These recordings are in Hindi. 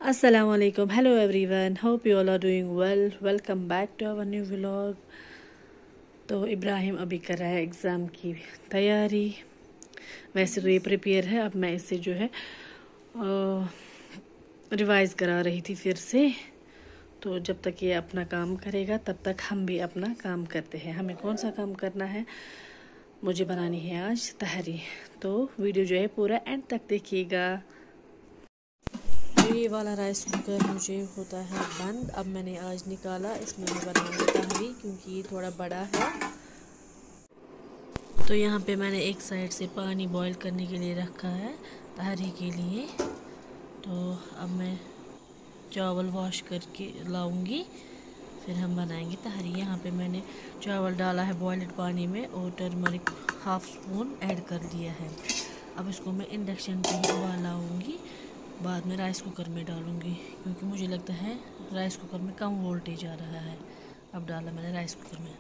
Assalamualaikum. Hello everyone. Hope you all are doing well. Welcome back to our new vlog. तो इब्राहिम अभी कर रहा है एग्ज़ाम की तैयारी। वैसे तो ये प्रिपेयर है, अब मैं इसे जो है रिवाइज़ करा रही थी फिर से। तो जब तक ये अपना काम करेगा तब तक हम भी अपना काम करते हैं। हमें कौन सा काम करना है? मुझे बनानी है आज तहरी। तो वीडियो जो है पूरा एंड तक देखिएगा। ये वाला राइस कुकर मुझे होता है बंद। अब मैंने आज निकाला, इसमें मैं बनाऊंगी तहरी क्योंकि ये थोड़ा बड़ा है। तो यहाँ पे मैंने एक साइड से पानी बॉईल करने के लिए रखा है तहरी के लिए। तो अब मैं चावल वॉश करके लाऊंगी, फिर हम बनाएंगे तहरी। यहाँ पे मैंने चावल डाला है बॉइल्ड पानी में और टर्मरिक हाफ स्पून ऐड कर दिया है। अब इसको मैं इंडक्शन पे ही उबालाऊंगी, बाद में राइस कुकर में डालूंगी क्योंकि मुझे लगता है राइस कुकर में कम वोल्टेज आ रहा है। अब डाला मैंने राइस कुकर में।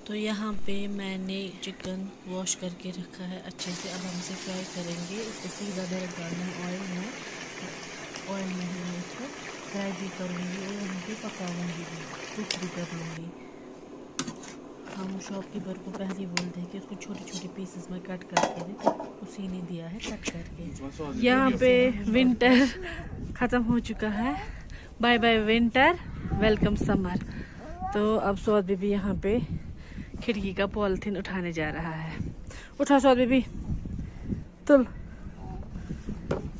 तो यहाँ पे मैंने चिकन वॉश करके रखा है अच्छे से। अब हम इसे फ्राई करेंगे। इसको सीधा डायरेक्ट डालना है ऑयल में ही मैं इसको फ्राई भी करूँगी और वहीं पे पकाऊँगी भी, कुक भी कर लूँगी। हम शॉपकीपर को पहले ही बोलते हैं कि उसको छोटे छोटे पीसेस में कट करके दे, तो उसी ने दिया है कट करके। यहाँ पे विंटर ख़त्म हो चुका है। Bye bye winter, welcome summer. तो अब सौद बेबी यहाँ पे खिड़की का पॉलिथीन उठाने जा रहा है। उठा सौद बेबी, तुल।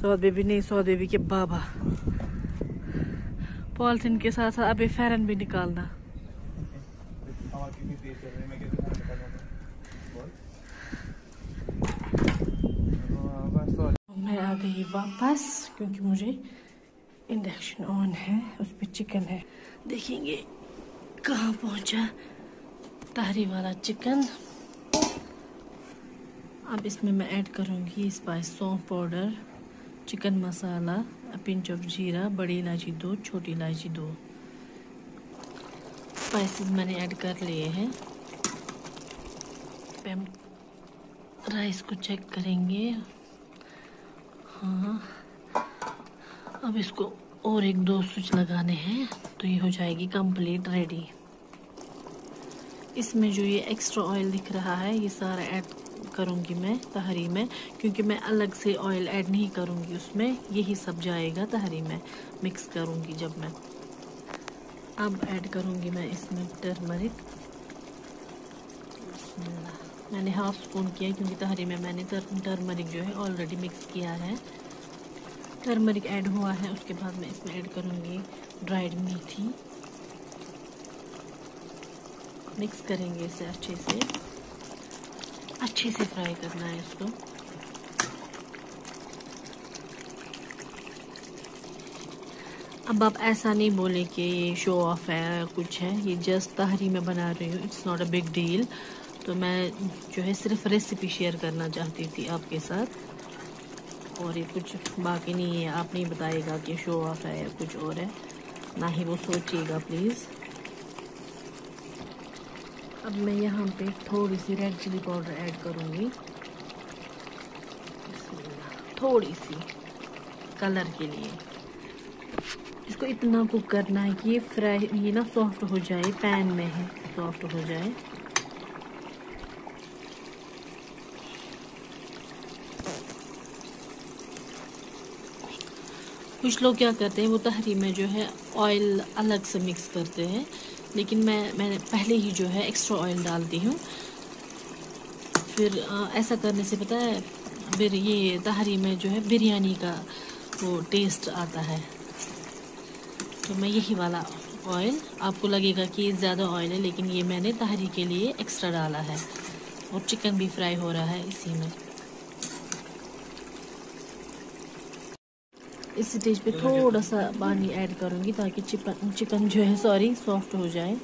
सौद बेबी नहीं, सौद बेबी के बाबा। पॉलिथीन के साथ साथ अभी फेरन भी निकालना। मैं आ गई वापस क्योंकि मुझे इंडक्शन ऑन है, उस पर चिकन है। देखेंगे कहाँ पहुँचा तहरी वाला चिकन। अब इसमें मैं ऐड करूँगी स्पाइस, सौंफ powder, chicken masala, pinch of जीरा, बड़ी इलायची 2, छोटी इलायची 2। स्पाइसेस मैंने ऐड कर लिए हैं। हम राइस को चेक करेंगे। हाँ, अब इसको और 1-2 स्विच लगाने हैं तो ये हो जाएगी कंप्लीट रेडी। इसमें जो ये एक्स्ट्रा ऑयल दिख रहा है ये सारा ऐड करूँगी मैं तहरी में, क्योंकि मैं अलग से ऑयल ऐड नहीं करूँगी उसमें, यही सब जाएगा तहरी में। मिक्स करूँगी जब मैं। अब ऐड करूँगी मैं इसमें टर्मरिक। मैंने हाफ स्पून किया क्योंकि तहरी में मैंने टर्मरिक जो है ऑलरेडी मिक्स किया है। टर्मरिक ऐड हुआ है, उसके बाद मैं इसमें ऐड करूँगी ड्राइड मेथी। मिक्स करेंगे इसे अच्छे से फ्राई करना है इसको। अब आप ऐसा नहीं बोले कि ये शो ऑफ है कुछ है, ये जस्ट तहरी में बना रही हूँ, it's not a big deal. तो मैं जो है सिर्फ रेसिपी शेयर करना चाहती थी आपके साथ, और ये कुछ बाकी नहीं है। आप नहीं बताइएगा कि शो ऑफ है या कुछ और है, ना ही वो सोचिएगा प्लीज़। अब मैं यहाँ पे थोड़ी सी रेड चिली पाउडर ऐड करूँगी, थोड़ी सी कलर के लिए। इसको इतना कुक करना है कि ये ना सॉफ्ट हो जाए, पैन में है सॉफ्ट हो जाए। कुछ लोग क्या करते हैं, वो तहरी में जो है ऑयल अलग से मिक्स करते हैं, लेकिन मैंने पहले ही जो है एक्स्ट्रा ऑयल डालती हूँ। फिर ऐसा करने से पता है फिर ये तहरी में जो है बिरयानी का वो टेस्ट आता है। तो मैं यही वाला ऑयल, आपको लगेगा कि ये ज़्यादा ऑयल है, लेकिन ये मैंने तहरी के लिए एक्स्ट्रा डाला है। और चिकन भी फ्राई हो रहा है इसी में। इस स्टेज पे थोड़ा सा पानी ऐड करूँगी ताकि चिकन जो है सॉफ्ट हो जाए।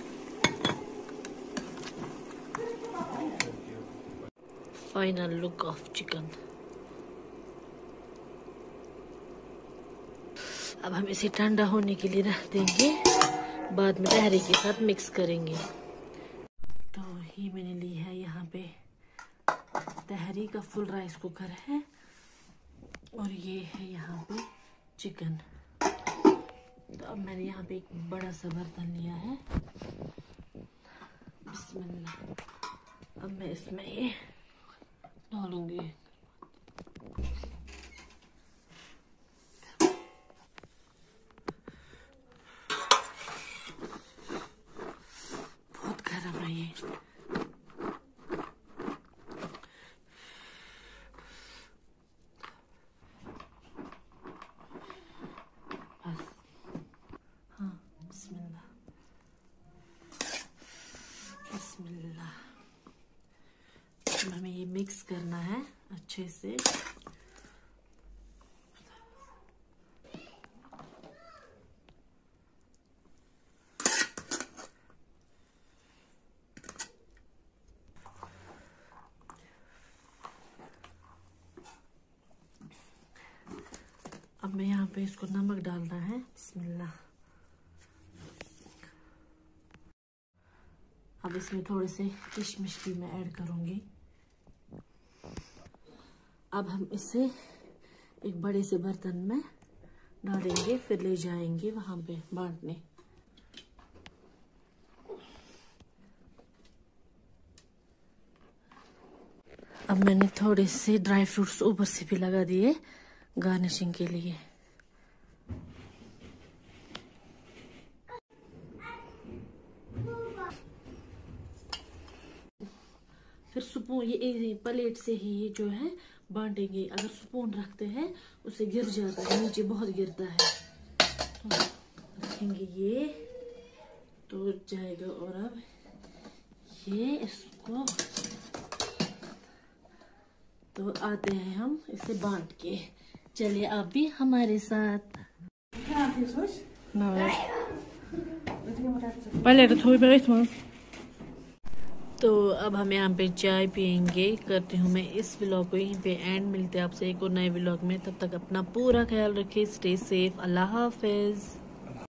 Final look of chicken. अब हम इसे ठंडा होने के लिए रख देंगे, बाद में तहरी के साथ मिक्स करेंगे। तो ये मैंने ली है यहाँ पे तहरी का फुल राइस कुकर है, और ये है यहाँ पे चिकन। तो अब मैंने यहाँ पे एक बड़ा सा बर्तन लिया है। बिस्मिल्लाह। अब मैं इसमें ये डालूंगी। बहुत गर्म है ये। बिस्मिल्लाह। हमें ये मिक्स करना है अच्छे से। अब मैं यहाँ पे इसको नमक डालना है। बिस्मिल्लाह। अब इसमें थोड़े से किशमिश भी मैं ऐड करूंगी। अब हम इसे एक बड़े से बर्तन में डालेंगे, फिर ले जाएंगे वहां पे बांटने। अब मैंने थोड़े से ड्राई फ्रूट्स ऊपर से भी लगा दिए गार्निशिंग के लिए। फिर स्पून ये प्लेट से ही ये जो है बांटेंगे। अगर स्पून रखते हैं उसे गिर जाता है, नीचे बहुत गिरता है। तो रखेंगे ये तो जाएगा। और अब ये इसको तो आते हैं हम इसे बांट के। चलिए आप भी हमारे साथ। तो अब हम यहाँ पे चाय पियेंगे। करती हूँ मैं इस व्लॉग को यहीं पे एंड। मिलते हैं आपसे एक और नए व्लॉग में। तब तक अपना पूरा ख्याल रखिए। Stay safe. अल्लाह हाफिज।